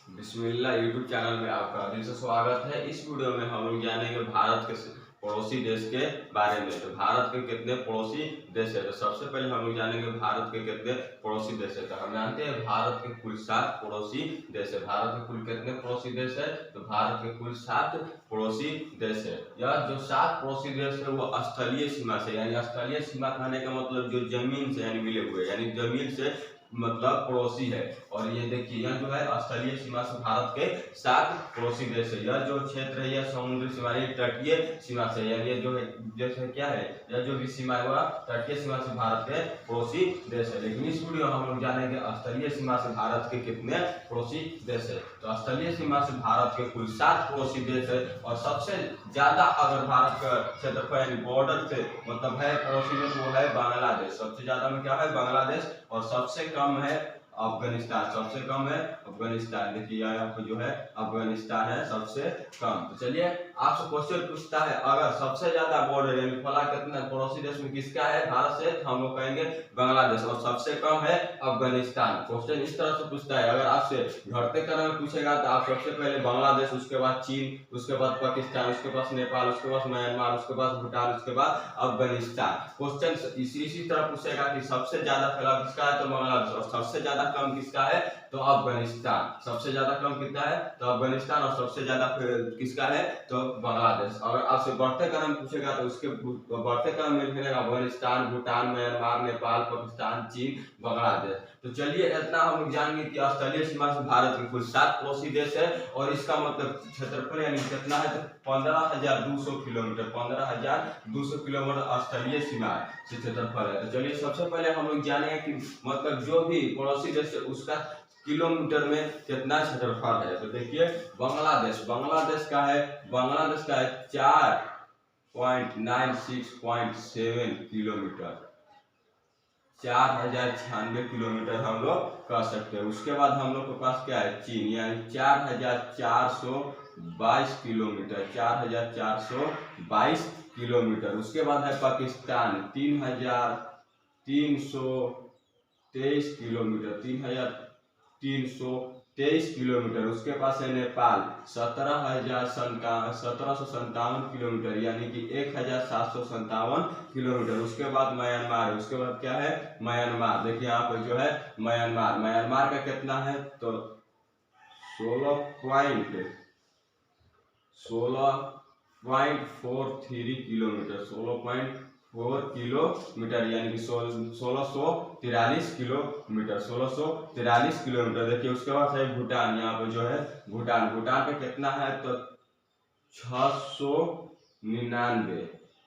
बिस्मिल्लाह YouTube channel में आपका दिल से स्वागत है। इस वीडियो में हम लोग जानेंगे भारत के पड़ोसी देश के बारे में। तो भारत के कितने पड़ोसी देश है? तो सबसे पहले हम लोग जानेंगे भारत के कितने पड़ोसी देश है। तो हम जानते हैं भारत के कुल 7 पड़ोसी देश है। भारत के कुल कितने पड़ोसी देश है? तो भारत के कुल 7 पड़ोसी देश है। यह जो 7 पड़ोसी देश है वो स्थलीय सीमा से, यानी स्थलीय सीमा कहने का मतलब जो जमीन से यानी मिले हुए, यानी जमीन से मतलब पड़ोसी है। और ये देखिए यह जो है स्थलीय सीमा से भारत के 7 पड़ोसी देश है। यह जो क्षेत्र है यह समुद्री सीमा तटीय सीमा से, यानी ये जो है जैसे क्या है, यह जो भी सीमा है वह तटीय सीमा से भारत के पड़ोसी देश है। लेकिन इस वीडियो हम लोग जानेंगे स्थलीय सीमा से भारत के कितने पड़ोसी देश है। तो स्थलीय सीमा से भारत के कुल 7 पड़ोसी देश है। और सबसे ज्यादा अगर भारत का क्षेत्रफल यानी बॉर्डर से मतलब है पड़ोसी देश वो है बांग्लादेश। सबसे ज्यादा में क्या है? बांग्लादेश। और सबसे कम है अफगानिस्तान। सबसे कम है अफगानिस्तान। देखिए यहाँ पे जो है अफगानिस्तान है सबसे कम। तो चलिए आपसे क्वेश्चन पूछता है, अगर सबसे ज्यादा बॉर्डर यानी फला कितना पड़ोसी देश में किसका है भारत से? तो हम लोग कहेंगे बांग्लादेश। और सबसे कम है अफगानिस्तान। क्वेश्चन इस तरह से पूछता है, अगर आपसे घटते क्रम में पूछेगा तो आप सबसे पहले बांग्लादेश, उसके बाद चीन, उसके बाद पाकिस्तान, उसके पास नेपाल, उसके पास म्यांमार, उसके पास भूटान, उसके बाद अफगानिस्तान। क्वेश्चन इसी तरह पूछेगा कि सबसे ज्यादा फैलाव किसका है? तो बांग्लादेश। और सबसे ज्यादा कम किसका है? तो अफगानिस्तान। सबसे ज्यादा कम कितना है? तो अफगानिस्तान। और सबसे ज्यादा किसका है? तो बांग्लादेश। अगर आपसे बढ़ते क्रम पूछेगा तो उसके बढ़ते क्रम में मिलेगा अफगानिस्तान, भूटान, म्यांमार, नेपाल, पाकिस्तान, चीन, बांग्लादेश। तो चलिए इतना हम लोग जानेंगे कि स्थलीय सीमा से भारत के कुल 7 पड़ोसी देश है। और इसका मतलब क्षेत्रफल यानी कितना है? तो 15,200 किलोमीटर। 15,200 किलोमीटर स्थलीय सीमा से क्षेत्रफल है। तो चलिए सबसे पहले हम लोग जानेंगे कि मतलब जो भी पड़ोसी देश है उसका किलोमीटर में कितना क्षेत्रफल है। तो देखिए बांग्लादेश, बांग्लादेश का है 4.96.7 किलोमीटर, 4096 किलोमीटर हम लोग कह सकते हैं। उसके बाद हम लोग के पास क्या है? चीन, यानी 4422 किलोमीटर, 4422 किलोमीटर। उसके बाद है पाकिस्तान 3323 किलोमीटर, 3323 किलोमीटर। उसके पास है नेपाल 1757 किलोमीटर, यानी कि 1757 किलोमीटर। उसके बाद म्यांमार, उसके बाद क्या है? म्यांमार। देखिए यहाँ पर जो है म्यांमार, म्यांमार का कितना है? तो 16.43 किलोमीटर, 16.4 किलोमीटर, यानी कि 1643 किलोमीटर, 1643 किलोमीटर। देखिए उसके बाद है भूटान। यहाँ पे जो है भूटान, भूटान का कितना है? तो 699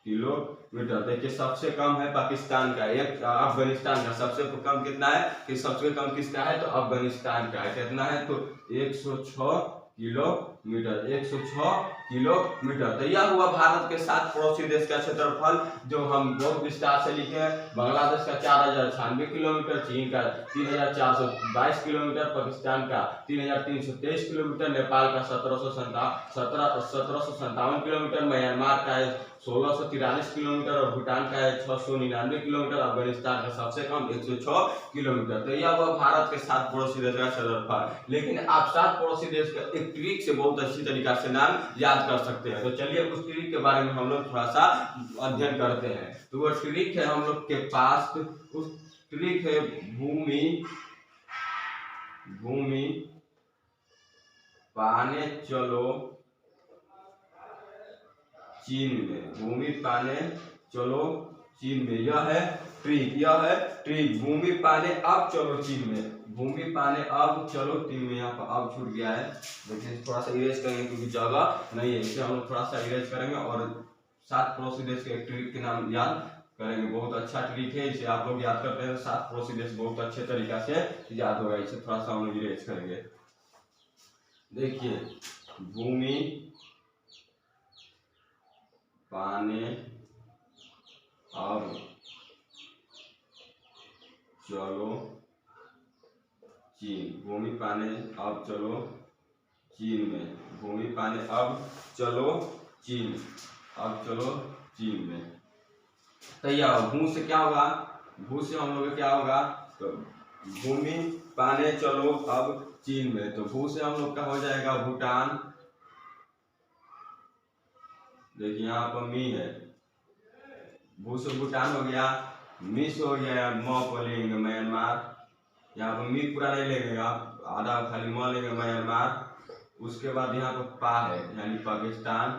किलोमीटर। देखिए सबसे कम है पाकिस्तान का, एक अफगानिस्तान का। सबसे कम कितना है? कि सबसे कम किसका है? तो अफगानिस्तान का है। कितना है? तो 106 किलोमीटर, 106 किलोमीटर। तो यह हुआ भारत के 7 पड़ोसी देश का क्षेत्रफल, जो हम बहुत विस्तार से लिखे हैं। बांग्लादेश का 4096 किलोमीटर, चीन का 3422 किलोमीटर, पाकिस्तान का 3323 किलोमीटर, नेपाल का 1757 किलोमीटर, म्यांमार का है 1643 किलोमीटर, और भूटान का है 699 किलोमीटर, अफगानिस्तान का सबसे कम 106 किलोमीटर। तो यह हुआ भारत के 7 पड़ोसी देश का क्षेत्रफल। लेकिन आप 7 पड़ोसी देश का एक ट्रिक से बहुत अच्छी तरीका से नाम याद कर सकते हैं। तो चलिए उस ट्रिक के बारे में हम लोग थोड़ा सा अध्ययन करते हैं। तो वो ट्रिक है हम लोग के पास, उस ट्रिक है भूमि पाने चलो चीन में, भूमि पाने चलो चीन में। यह है ट्रिक, यह है ट्रिक। भूमि पाने अब चलो चीन में, भूमि पाने अब चलो चीन में। यहाँ पर अब छूट गया है, देखिए थोड़ा सा इरेज करेंगे क्योंकि जगह नहीं है, इसे हम लोग थोड़ा सा इरेज करेंगे। और 7 पड़ोसी देश के ट्रिक के नाम याद करेंगे। बहुत अच्छा ट्रिक है, इसे आप लोग याद करते हैं 7 पड़ोसी देश बहुत अच्छे तरीका से याद होगा। इसे थोड़ा सा हम लोग इरेज करेंगे। देखिए भूमि पाने अब चलो चीन, भूमि पाने अब चलो चीन में, भूमि पाने अब चलो चीन, अब चलो चीन में। तो यह भू से क्या होगा? भू से हम लोग क्या होगा? तो भूमि पाने चलो अब चीन में। तो भू से हम लोग का हो जाएगा भूटान, देखिए यहाँ पर मी है, भू से भूटान हो गया, मी से हो गया म को लेंगे म्यांमार, यहाँ पर मी पूरा नहीं लेंगे आप, आधा खाली म लेंगे म्यांमार। उसके बाद यहाँ पर पा है यानी पाकिस्तान,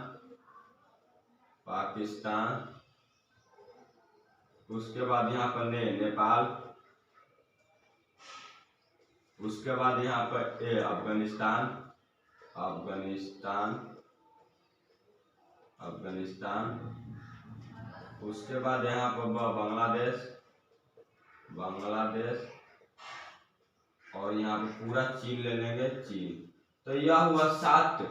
पाकिस्तान। उसके बाद यहाँ पर नेपाल। उसके बाद यहाँ पर ए अफगानिस्तान, अफगानिस्तान, अफगानिस्तान। उसके बाद यहाँ पर बांग्लादेश, बांग्लादेश। और यहाँ पे पूरा चीन ले लेंगे, चीन। तो यह हुआ 7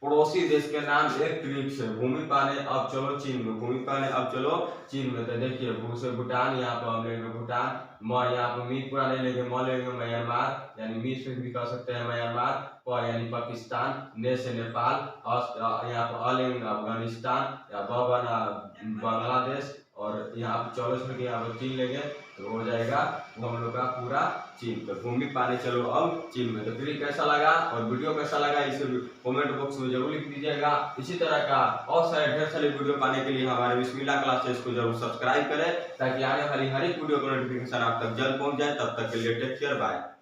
पड़ोसी देश के नाम एक ट्रिक से। भूमि पाने अब चलो चीन में, भूमि पाने अब चलो चीन में। तो देखिए भू से भूटान, यहाँ पर हम लेंगे भूटान, म यहाँ पर मी पूरा नहीं लेंगे, म लेंगे म्यांमार यानी मी से भी कह सकते हैं म्यांमार, प यानी पाकिस्तान, ने से नेपाल, यहाँ पर अ लेंगे अफगानिस्तान या ब बना बांग्लादेश, और यहाँ पर 24 में यहाँ पर चीन लेंगे तो हो जाएगा वो हम लोग का पूरा चीन। तो भूमि पाने चलो अब चीन में। तो वीडियो कैसा लगा और वीडियो कैसा लगा इसे कमेंट बॉक्स में जरूर लिख दीजिएगा। इसी तरह का और सारे ढेर सारे वीडियो पाने के लिए हमारे बिस्मिल्लाह क्लासेस को जरूर सब्सक्राइब करें ताकि आने वाली हर एक वीडियो का नोटिफिकेशन आप तक जल्द पहुंच जाए। तब तक के लिए टेक केयर, बाय।